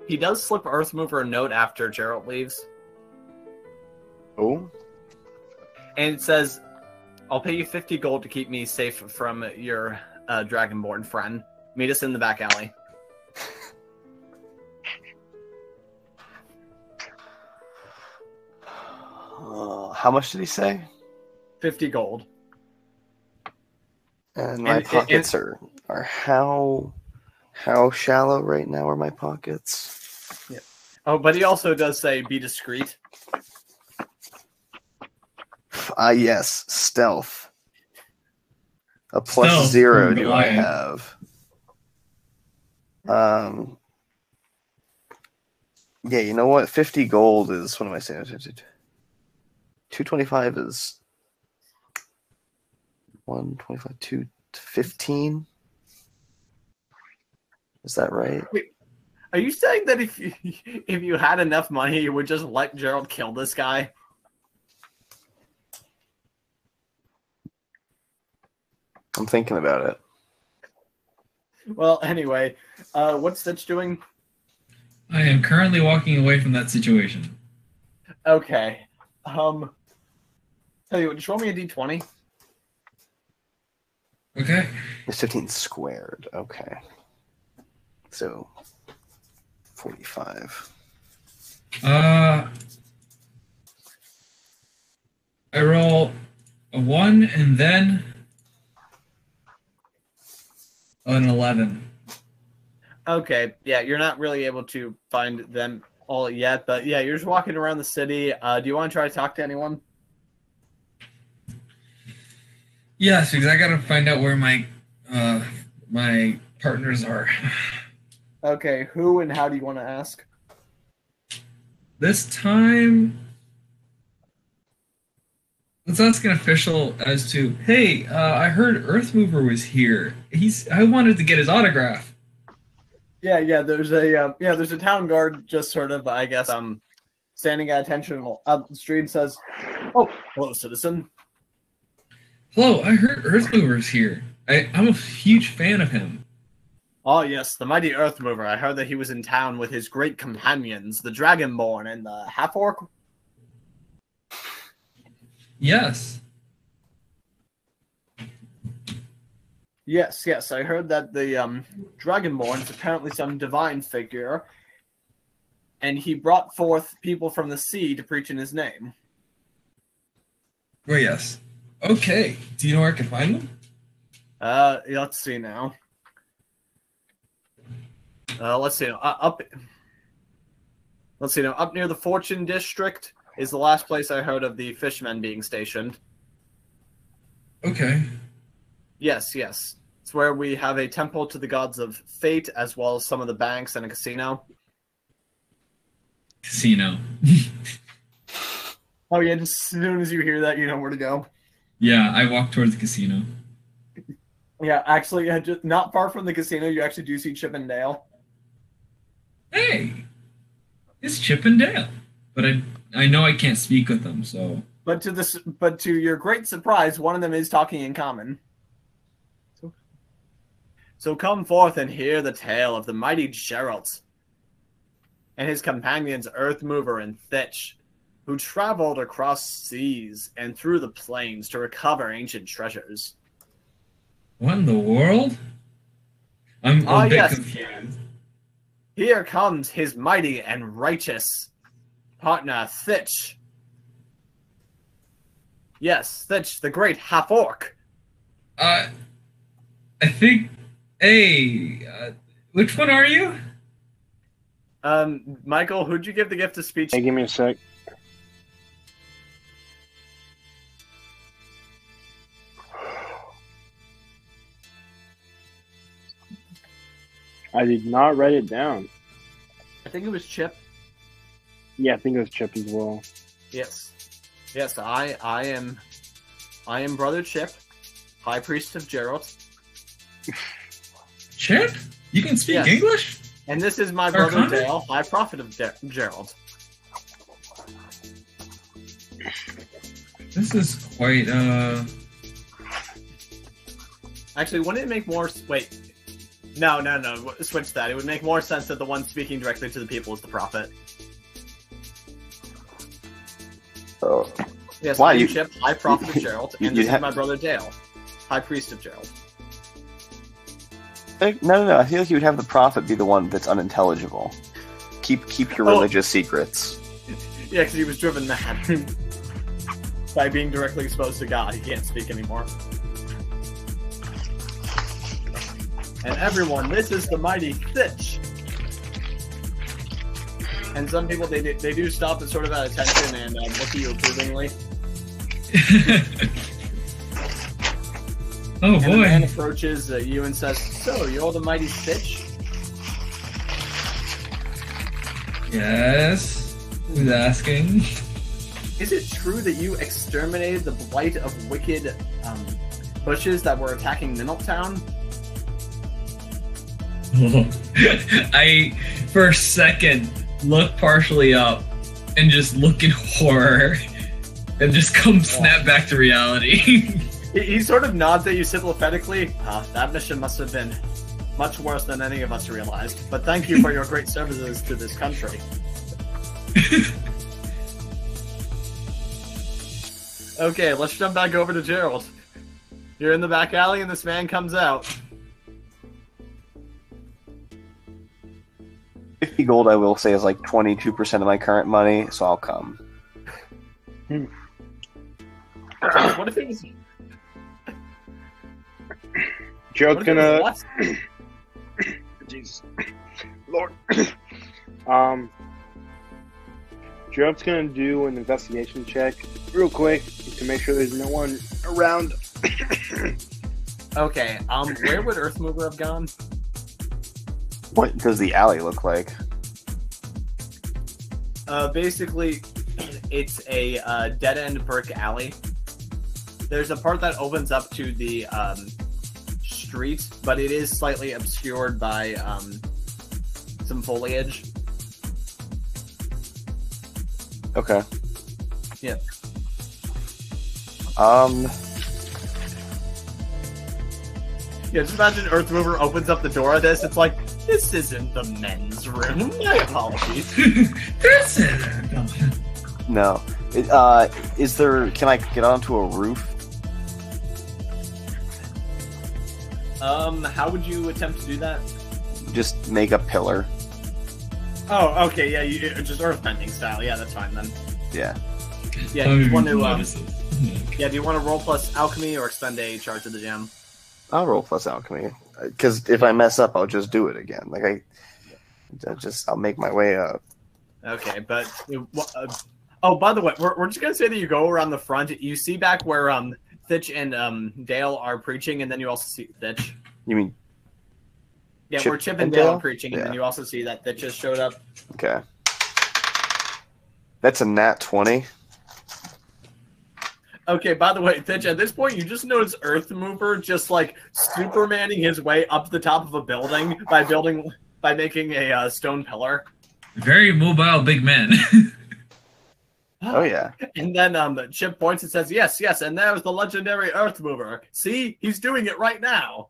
Speaker 1: he does slip Earthmover a note after Geralt leaves.
Speaker 3: Oh?
Speaker 1: And it says, I'll pay you 50 gold to keep me safe from your Dragonborn friend. Meet us in the back alley.
Speaker 3: How much did he say?
Speaker 1: 50 gold.
Speaker 3: And my pockets are how shallow right now are my pockets?
Speaker 1: Yeah. Oh, but he also does say be discreet.
Speaker 3: Yes, stealth. A plus
Speaker 2: Stealth
Speaker 3: 0
Speaker 2: from
Speaker 3: do I
Speaker 2: Goliath.
Speaker 3: have? Yeah, you know what? 50 gold is, what am I saying? 225 is 125, 215. Is that right?
Speaker 1: Wait, are you saying that if you had enough money, you would just let Geralt kill this guy?
Speaker 3: I'm thinking about it.
Speaker 1: Well, anyway, what's Thitch doing?
Speaker 2: I am currently walking away from that situation.
Speaker 1: Okay. Tell you what, just roll me a d20.
Speaker 2: Okay.
Speaker 3: It's 15 squared. Okay. So 45.
Speaker 2: I roll a 1 and then an 11.
Speaker 1: Okay, yeah, you're not really able to find them all yet, but yeah, you're just walking around the city. Do you want to try to talk to anyone?
Speaker 2: Yes, because I gotta find out where my partners are.
Speaker 1: Okay, who and how do you want to ask?
Speaker 2: This time, let's ask an official as to, hey, I heard Earthmover was here. I wanted to get his autograph.
Speaker 1: Yeah, there's a town guard just sort of, I guess, standing at attention up the street and says, "Oh, hello, citizen."
Speaker 2: Hello, I heard Earthmover's here. I'm a huge fan of him.
Speaker 1: Oh yes, the mighty Earthmover. I heard that he was in town with his great companions, the Dragonborn and the Half-Orc.
Speaker 2: Yes.
Speaker 1: Yes, I heard that the Dragonborn is apparently some divine figure, and he brought forth people from the sea to preach in his name.
Speaker 2: Well, yes. Okay. Do you know where I can find them?
Speaker 1: Let's see now. Let's see now. Up near the Fortune District is the last place I heard of the fishermen being stationed.
Speaker 2: Okay.
Speaker 1: Yes. It's where we have a temple to the gods of fate, as well as some of the banks and a casino.
Speaker 2: Casino.
Speaker 1: Oh yeah, just as soon as you hear that, you know where to go.
Speaker 2: Yeah, I walk towards the casino.
Speaker 1: Yeah, actually, just not far from the casino, you actually do see Chip and Dale.
Speaker 2: Hey, it's Chip and Dale. But I know I can't speak with them, so.
Speaker 1: But to your great surprise, one of them is talking in common. So come forth and hear the tale of the mighty Geralt and his companions Earthmover and Thitch, who traveled across seas and through the plains to recover ancient treasures.
Speaker 2: What in the world? I'm a bit
Speaker 1: yes.
Speaker 2: confused.
Speaker 1: Here comes his mighty and righteous partner, Thitch. Yes, Thitch, the great half-orc.
Speaker 2: I think... Hey, which one are you?
Speaker 1: Michael, who'd you give the gift of speech?
Speaker 4: Hey, give me a sec. I did not write it down.
Speaker 1: I think it was Chip.
Speaker 4: Yeah, I think it was Chip as well.
Speaker 1: Yes. Yes, I am Brother Chip, High Priest of Geralt.
Speaker 2: Chip? You can speak
Speaker 1: Yes.
Speaker 2: English?
Speaker 1: And this is my brother
Speaker 2: Arcana?
Speaker 1: Dale, High Prophet of Geralt.
Speaker 2: This is quite,
Speaker 1: Actually, wouldn't it make more... Wait. No. Switch that. It would make more sense that the one speaking directly to the people is the prophet.
Speaker 3: Oh.
Speaker 1: Yes,
Speaker 3: Why,
Speaker 1: I'm
Speaker 3: you-
Speaker 1: Chip, High Prophet of Geralt, and
Speaker 3: you'd
Speaker 1: this is
Speaker 3: have-
Speaker 1: my brother Dale, High Priest of Geralt.
Speaker 3: No. I feel like you would have the prophet be the one that's unintelligible. Keep your
Speaker 1: Oh.
Speaker 3: religious secrets.
Speaker 1: Yeah, because he was driven mad by being directly exposed to God. He can't speak anymore. And everyone, this is the mighty Thitch. And some people, they do stop at sort of at attention and look at you approvingly.
Speaker 2: oh
Speaker 1: And the man
Speaker 2: boy.
Speaker 1: approaches you and says, "So, you're the mighty Thitch?"
Speaker 2: Yes. Who's asking?
Speaker 1: Is it true that you exterminated the blight of wicked bushes that were attacking Nineltown?
Speaker 2: I, for a second, look partially up and just look in horror and just come snap back to reality.
Speaker 1: He sort of nods at you sympathetically. That mission must have been much worse than any of us realized. But thank you for your great services to this country. Okay, let's jump back over to Gerald. You're in the back alley and this man comes out.
Speaker 3: 50 gold, I will say, is like 22% of my current money, so I'll come.
Speaker 1: What if it was...
Speaker 4: Joe's
Speaker 1: What if it was
Speaker 4: gonna.
Speaker 1: what?
Speaker 4: Jesus, Lord. Joe's gonna do an investigation check real quick to make sure there's no one around.
Speaker 1: Okay, where would Earthmover have gone?
Speaker 3: What does the alley look like?
Speaker 1: Basically, it's a dead-end brick alley. There's a part that opens up to the street, but it is slightly obscured by some foliage.
Speaker 3: Okay.
Speaker 1: Yeah. Yeah, just imagine Earthmover opens up the door of this. It's like, this isn't the men's room. My apologies.
Speaker 2: That's it.
Speaker 3: No. Is there... Can I get onto a roof?
Speaker 1: How would you attempt to do that?
Speaker 3: Just make a pillar.
Speaker 1: Oh, okay, yeah, you just earthbending style. Yeah, that's fine then.
Speaker 3: Yeah.
Speaker 1: Yeah, do you want to? Yeah, do you want to roll plus alchemy or expend a charge of the gem?
Speaker 3: I'll roll plus alchemy. Because if I mess up, I'll just do it again. Like, I'll make my way up.
Speaker 1: Okay, but oh, by the way, we're just gonna say that you go around the front. You see back where Thitch and Dale are preaching, and then you also see Thitch.
Speaker 3: You mean...
Speaker 1: Yeah,
Speaker 3: Chip
Speaker 1: where Chip and
Speaker 3: and
Speaker 1: Dale
Speaker 3: Dale?
Speaker 1: are preaching, and
Speaker 3: Yeah.
Speaker 1: then you also see that Thitch just showed up.
Speaker 3: Okay. That's a nat 20.
Speaker 1: Okay, by the way, Thitch, at this point, you just notice Earthmover just like Supermaning his way up the top of a building by making a stone pillar.
Speaker 2: Very mobile big man.
Speaker 3: Oh, yeah.
Speaker 1: And then Chip points and says, yes, and there's the legendary Earthmover. See? He's doing it right now.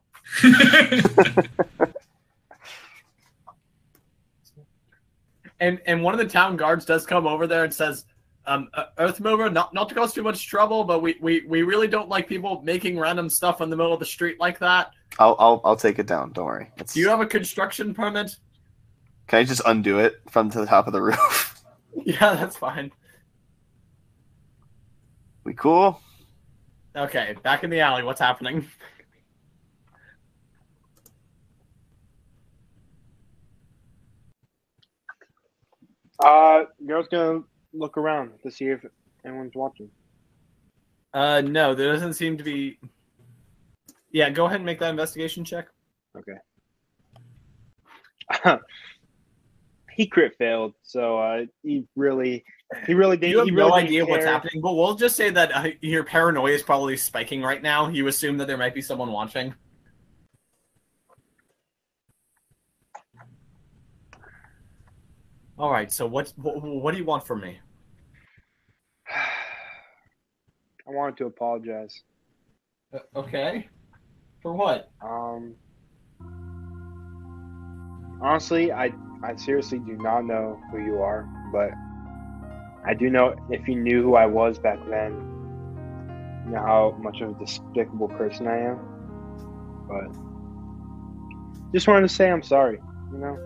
Speaker 1: And one of the town guards does come over there and says, Earthmover, not to cause too much trouble, but we really don't like people making random stuff in the middle of the street like that.
Speaker 3: I'll take it down. Don't worry.
Speaker 1: Do you have a construction permit?
Speaker 3: Can I just undo it from to the top of the roof?
Speaker 1: Yeah, that's fine.
Speaker 3: We cool?
Speaker 1: Okay, back in the alley, what's happening?
Speaker 4: Girl's gonna look around to see if anyone's watching.
Speaker 1: No, there doesn't seem to be... Yeah, go ahead and make that investigation check.
Speaker 4: Okay. He crit failed, so he really didn't.
Speaker 1: You have
Speaker 4: he really
Speaker 1: no
Speaker 4: didn't
Speaker 1: idea what's
Speaker 4: care.
Speaker 1: happening, but we'll just say that your paranoia is probably spiking right now. You assume that there might be someone watching. All right, so what do you want from me?
Speaker 4: I wanted to apologize.
Speaker 1: Okay. For what?
Speaker 4: Honestly, I seriously do not know who you are, but I do know if you knew who I was back then, you know how much of a despicable person I am. But just wanted to say I'm sorry, you know?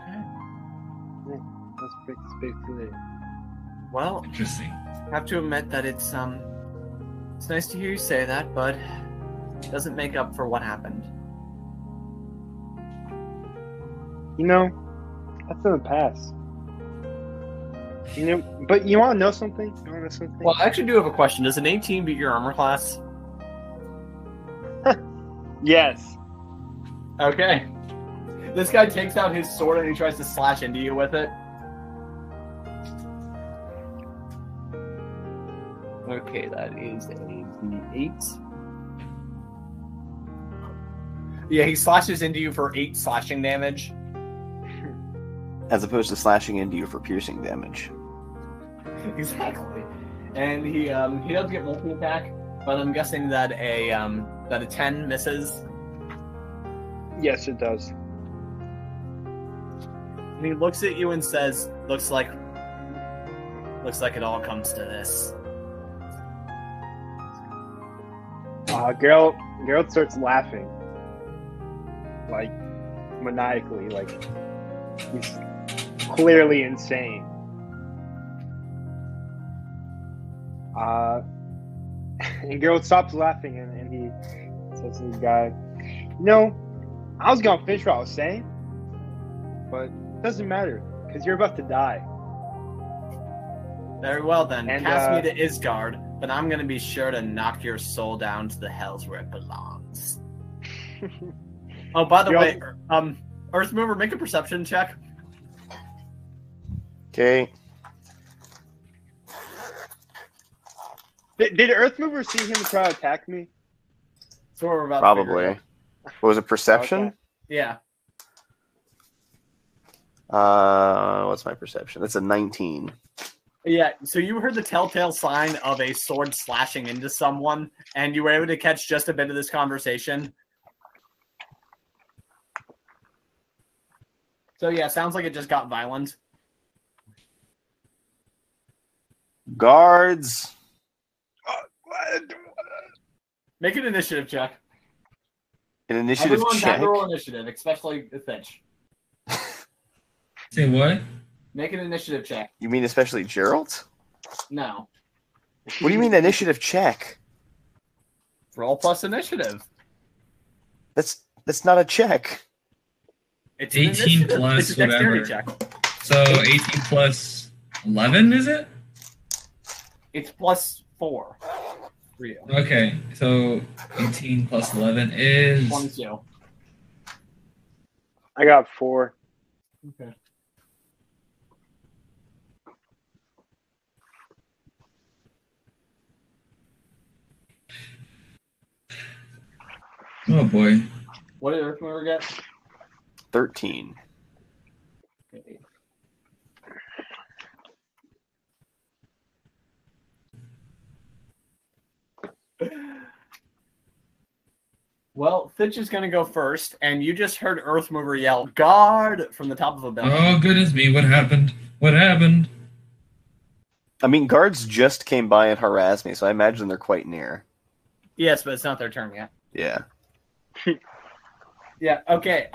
Speaker 1: Okay.
Speaker 4: Yeah, that's basically it.
Speaker 1: Well,
Speaker 2: Interesting.
Speaker 1: I have to admit that it's nice to hear you say that, but it doesn't make up for what happened.
Speaker 4: You know, that's in the past. You know, but you want to know something? You want to know something?
Speaker 1: Well, I actually do have a question. Does an 18 beat your armor class?
Speaker 4: Yes.
Speaker 1: Okay. This guy takes out his sword and he tries to slash into you with it. Okay, that is a D8. Yeah, he slashes into you for 8 slashing damage.
Speaker 3: As opposed to slashing into you for piercing damage.
Speaker 1: Exactly. And he does get multi-attack, but I'm guessing that a 10 misses.
Speaker 4: Yes, it does.
Speaker 1: And he looks at you and says, looks like it all comes to this.
Speaker 4: Geralt starts laughing, like maniacally, like he's clearly insane. And Geralt stops laughing and he says to the guy, "No, I was gonna finish what I was saying, but it doesn't matter because you're about to die."
Speaker 1: Very well then,
Speaker 4: And,
Speaker 1: cast me to Isgard, but I'm gonna be sure to knock your soul down to the hells where it belongs. Oh, by the way, Earthmover, make a perception check.
Speaker 3: Okay.
Speaker 4: Did Earthmover see him try to attack me?
Speaker 1: So we're about to figure it
Speaker 3: Probably.
Speaker 1: out.
Speaker 3: What was it, perception?
Speaker 4: Okay.
Speaker 1: Yeah.
Speaker 3: What's my perception? That's a 19.
Speaker 1: Yeah, so you heard the telltale sign of a sword slashing into someone, and you were able to catch just a bit of this conversation. So yeah, sounds like it just got violent.
Speaker 3: Guards!
Speaker 1: Make an initiative check.
Speaker 3: An initiative
Speaker 1: Everyone
Speaker 3: check?
Speaker 1: have to roll initiative, especially Thitch.
Speaker 2: Say what?
Speaker 1: Make an initiative check.
Speaker 3: You mean especially Geralt?
Speaker 1: No.
Speaker 3: What do you mean initiative check?
Speaker 1: Roll plus initiative.
Speaker 3: That's not a check.
Speaker 1: It's an
Speaker 2: 18
Speaker 1: initiative.
Speaker 2: plus
Speaker 1: It's a dexterity
Speaker 2: whatever.
Speaker 1: check.
Speaker 2: So 18 plus 11, is it?
Speaker 1: It's plus 4 for you.
Speaker 2: Okay, so 18 plus 11 is
Speaker 1: 22.
Speaker 4: I got 4.
Speaker 1: Okay.
Speaker 2: oh boy.
Speaker 1: What did Earthmover get?
Speaker 3: 13.
Speaker 1: Okay. Well, Thitch is going to go first, and you just heard Earthmover yell, "Guard!" from the top of a building.
Speaker 2: Oh goodness me, what happened? What happened?
Speaker 3: I mean, guards just came by and harassed me, so I imagine they're quite near.
Speaker 1: Yes, but it's not their turn yet.
Speaker 3: Yeah.
Speaker 1: Yeah, okay.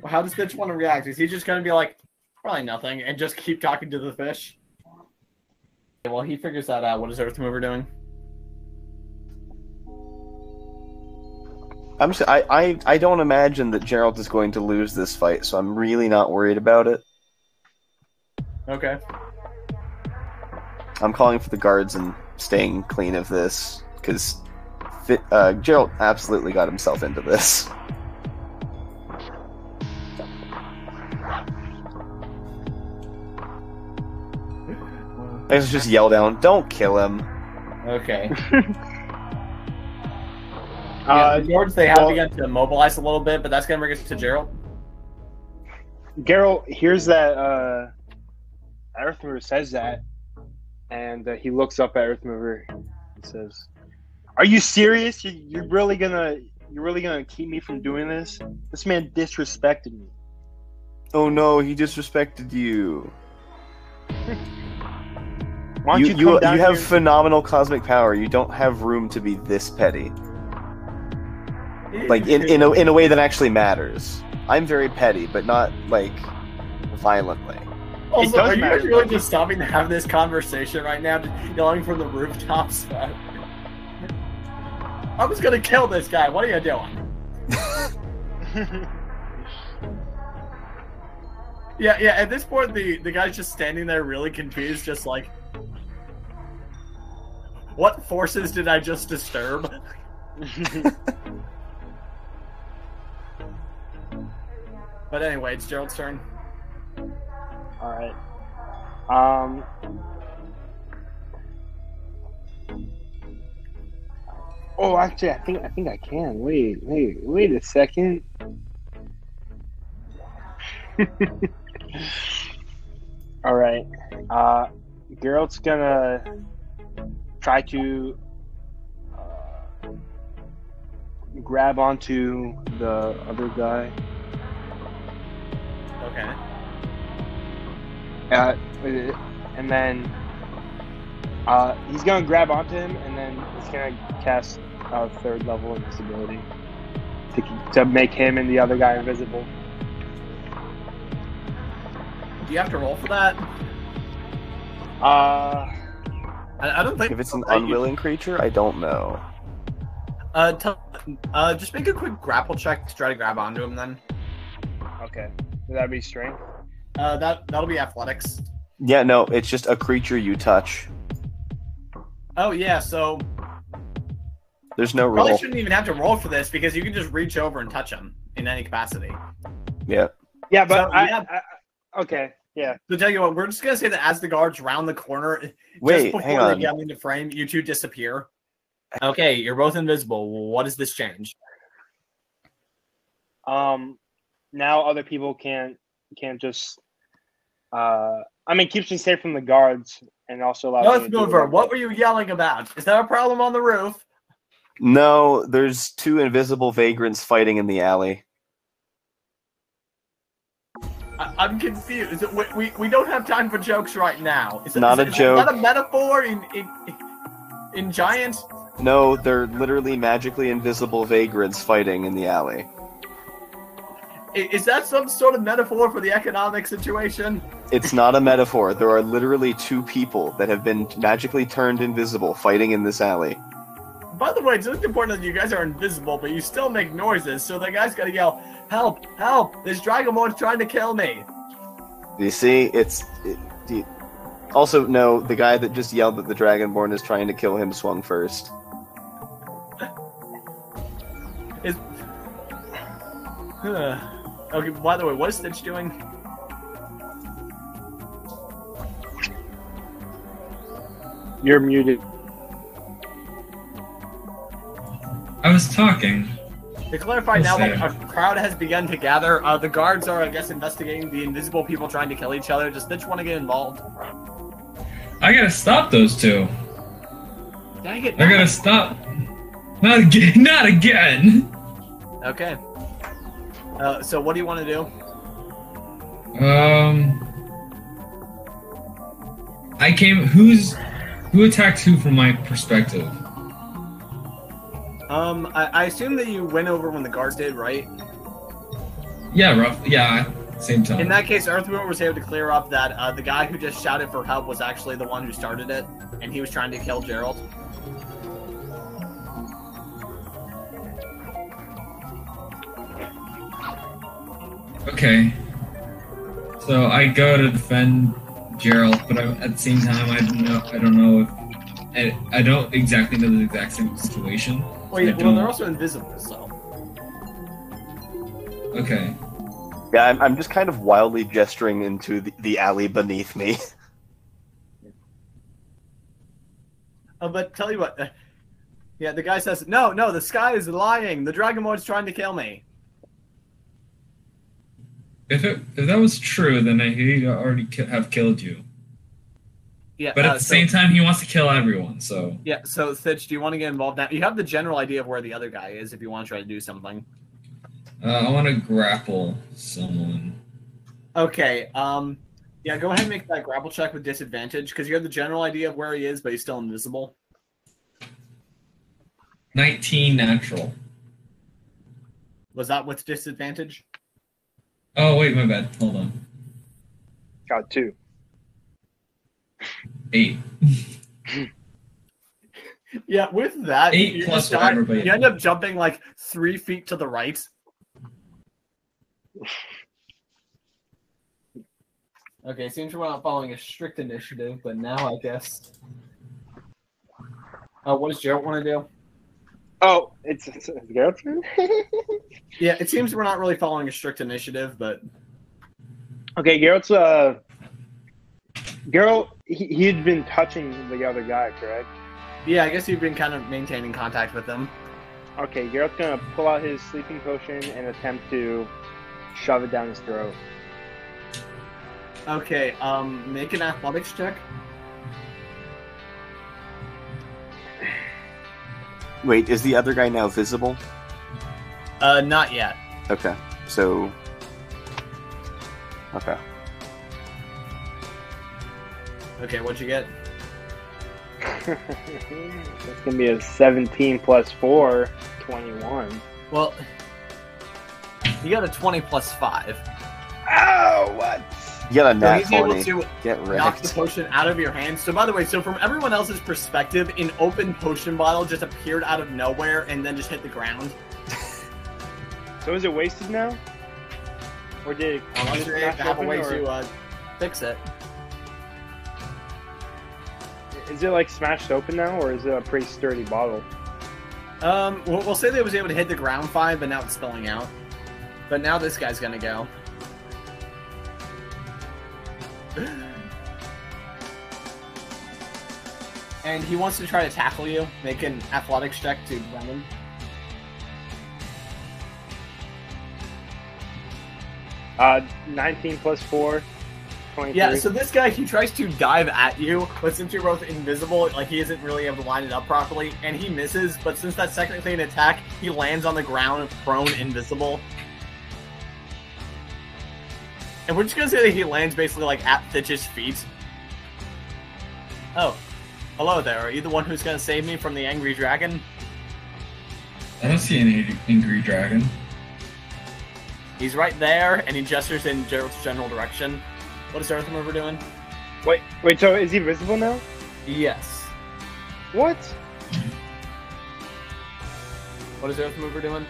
Speaker 1: How does Thitch want to react? Is he just going to be like, probably nothing, and just keep talking to the fish? Okay, well, he figures that out. What is Earthmover doing?
Speaker 3: I don't imagine that Geralt is going to lose this fight, so I'm really not worried about it.
Speaker 1: Okay.
Speaker 3: I'm calling for the guards and staying clean of this, because Geralt absolutely got himself into this. Let's just yell down, "Don't kill him!"
Speaker 1: Okay. The guards, they have begun to mobilize a little bit, but that's going to bring us to Geralt.
Speaker 4: Geralt hears that Earthmover says that, and he looks up at Earthmover and says, "Are you serious? You're really gonna keep me from doing this? This man disrespected me."
Speaker 3: Oh no, he disrespected you.
Speaker 4: Why don't
Speaker 3: You
Speaker 4: come down
Speaker 3: have
Speaker 4: here?
Speaker 3: phenomenal cosmic power. You don't have room to be this petty. Like in a way that actually matters. I'm very petty, but not like violently.
Speaker 1: Also, are you
Speaker 4: matter,
Speaker 1: guys really just stopping to have this conversation right now, just yelling from the rooftops? I was gonna kill this guy. What are you doing? Yeah. At this point, the guy's just standing there, really confused, just like, what forces did I just disturb? But anyway, it's Gerald's turn.
Speaker 4: All right. Oh, actually, I think I can. Wait a second. All right. Geralt's gonna try to grab onto the other guy.
Speaker 1: Okay.
Speaker 4: And then he's gonna grab onto him, and then he's gonna cast third level invisibility to make him and the other guy invisible.
Speaker 1: Do you have to roll for that?
Speaker 4: Uh,
Speaker 1: I don't think.
Speaker 3: If it's an unwilling creature, I don't know.
Speaker 1: Just make a quick grapple check to try to grab onto him. Then.
Speaker 4: okay. Would that be strength?
Speaker 1: That'll be athletics.
Speaker 3: Yeah, no, it's just a creature you touch.
Speaker 1: Oh yeah, so
Speaker 3: There's no
Speaker 1: probably
Speaker 3: roll.
Speaker 1: shouldn't even have to roll for this because you can just reach over and touch him in any capacity.
Speaker 3: Yeah.
Speaker 4: Yeah, but
Speaker 1: So, yeah.
Speaker 4: okay, yeah.
Speaker 1: So tell you what, we're just gonna say that as the guards round the corner,
Speaker 3: Wait,
Speaker 1: just before
Speaker 3: hang
Speaker 1: they
Speaker 3: on.
Speaker 1: get into frame, you two disappear. Okay, you're both invisible. What does this change?
Speaker 4: Now other people can't just. Keeps me safe from the guards, and also allows.
Speaker 1: North Mover, what were you yelling about? Is there a problem on the roof?
Speaker 3: No, there's two invisible vagrants fighting in the alley.
Speaker 1: I'm confused. We don't have time for jokes right now. Is
Speaker 3: Not a joke.
Speaker 1: Is that a metaphor in Giant?
Speaker 3: No, they're literally magically invisible vagrants fighting in the alley.
Speaker 1: Is that some sort of metaphor for the economic situation?
Speaker 3: It's not a metaphor. There are literally two people that have been magically turned invisible fighting in this alley.
Speaker 1: By the way, it's just important that you guys are invisible, but you still make noises, so the guy's gotta yell, "Help! Help! This Dragonborn's trying to kill me!"
Speaker 3: You see, also, no, the guy that just yelled that the Dragonborn is trying to kill him swung first.
Speaker 1: Okay, by the way, what is Thitch doing?
Speaker 4: You're muted.
Speaker 2: I was talking.
Speaker 1: To clarify, now that a crowd has begun to gather, the guards are, I guess, investigating the invisible people trying to kill each other. Does Thitch want to get involved?
Speaker 2: I gotta stop those two.
Speaker 1: Dang it!
Speaker 2: I gotta stop. Not again. Not again.
Speaker 1: Okay. So what do you want to do?
Speaker 2: Who attacked who from my perspective?
Speaker 1: I assume that you went over when the guards did, right?
Speaker 2: Yeah, rough. Yeah, same time.
Speaker 1: In that case, Earthmover was able to clear up that the guy who just shouted for help was actually the one who started it, and he was trying to kill Geralt.
Speaker 2: Okay. So I go to defend Geralt, but at the same time, I don't know if I don't exactly know the exact same situation.
Speaker 1: Well, yeah, well, they're also invisible, so.
Speaker 2: Okay.
Speaker 3: Yeah, I'm just kind of wildly gesturing into the alley beneath me.
Speaker 1: But tell you what, yeah, the guy says, no, the sky is lying. The Dragonborn's trying to kill me.
Speaker 2: If that was true, then he'd already have killed you.
Speaker 1: Yeah,
Speaker 2: but at the same time, he wants to kill everyone, so...
Speaker 1: Yeah, so, Thitch, do you want to get involved now? You have the general idea of where the other guy is if you want to try to do something.
Speaker 2: I want to grapple someone.
Speaker 1: Okay, yeah, go ahead and make that grapple check with disadvantage, because you have the general idea of where he is, but he's still invisible.
Speaker 2: 19 natural.
Speaker 1: Was that with disadvantage?
Speaker 2: Oh, wait, my bad. Hold on.
Speaker 4: Got 2.
Speaker 2: 8.
Speaker 1: Yeah, with that,
Speaker 2: 8 plus whatever, but
Speaker 1: you end up jumping like 3 feet to the right. Okay, seems we're not following a strict initiative, but now I guess. What does Geralt want to do?
Speaker 4: Oh, it's Geralt's turn?
Speaker 1: Yeah, it seems we're not really following a strict initiative, but...
Speaker 4: Okay, Geralt, he'd been touching the other guy, correct?
Speaker 1: Yeah, I guess you've been kind of maintaining contact with him.
Speaker 4: Okay, Geralt's gonna pull out his sleeping potion and attempt to shove it down his throat.
Speaker 1: Okay, make an athletics check.
Speaker 3: Wait, is the other guy now visible?
Speaker 1: Not yet.
Speaker 3: Okay, so... Okay.
Speaker 4: Okay, what'd you get? That's gonna be a 17 plus 4, 21.
Speaker 1: Well, you got a 20 plus 5.
Speaker 4: Oh, what?
Speaker 3: You got a
Speaker 1: So
Speaker 3: nat
Speaker 1: he's able
Speaker 3: 20.
Speaker 1: to
Speaker 3: Get
Speaker 1: knock the
Speaker 3: wrecked.
Speaker 1: potion out of your hand. So by the way, so from everyone else's perspective, an open potion bottle just appeared out of nowhere and then just hit the ground.
Speaker 4: So is it wasted now? Or did it
Speaker 1: Unless you
Speaker 4: smash
Speaker 1: have a
Speaker 4: open,
Speaker 1: way
Speaker 4: or
Speaker 1: to fix it.
Speaker 4: is it like smashed open now, or is it a pretty sturdy bottle?
Speaker 1: We'll say that it was able to hit the ground fine, but now it's spilling out. But now this guy's gonna go. And he wants to try to tackle you. Make an athletics check to run him.
Speaker 4: Uh, 19 plus 4, 23.
Speaker 1: Yeah, so this guy, he tries to dive at you, but since you're both invisible, like, he isn't really able to line it up properly, and he misses, but since that's technically an attack, he lands on the ground, prone, invisible. And we're just gonna say that he lands basically, like, at Thitch's feet. Oh. Hello there, are you the one who's gonna save me from the angry dragon?
Speaker 2: I don't see any angry dragon.
Speaker 1: He's right there, and he gestures in Geralt's general direction. What is Earth Mover doing?
Speaker 4: Wait, so is he visible now?
Speaker 1: Yes.
Speaker 4: What?
Speaker 1: What is Earth Mover doing?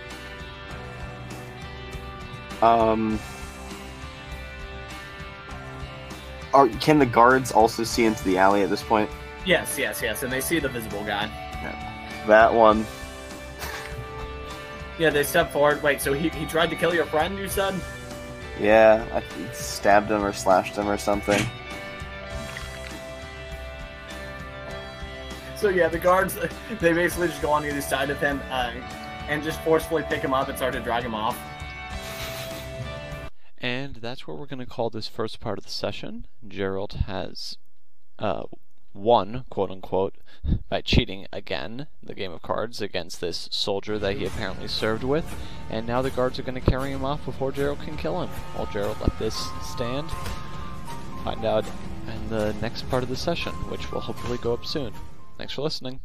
Speaker 3: Can the guards also see into the alley at this point?
Speaker 1: Yes, and they see the visible guy.
Speaker 3: Yeah. That one.
Speaker 1: Yeah, they step forward. Wait, so he tried to kill your friend, you said?
Speaker 3: Yeah, I stabbed him or slashed him or something.
Speaker 1: So yeah, the guards, they basically just go on either side of him and just forcefully pick him up and start to drag him off.
Speaker 5: And that's where we're going to call this first part of the session. Geralt has won, quote-unquote, by cheating again the game of cards against this soldier that he apparently served with, and now the guards are going to carry him off before Geralt can kill him. While Geralt let this stand, find out in the next part of the session, which will hopefully go up soon. Thanks for listening.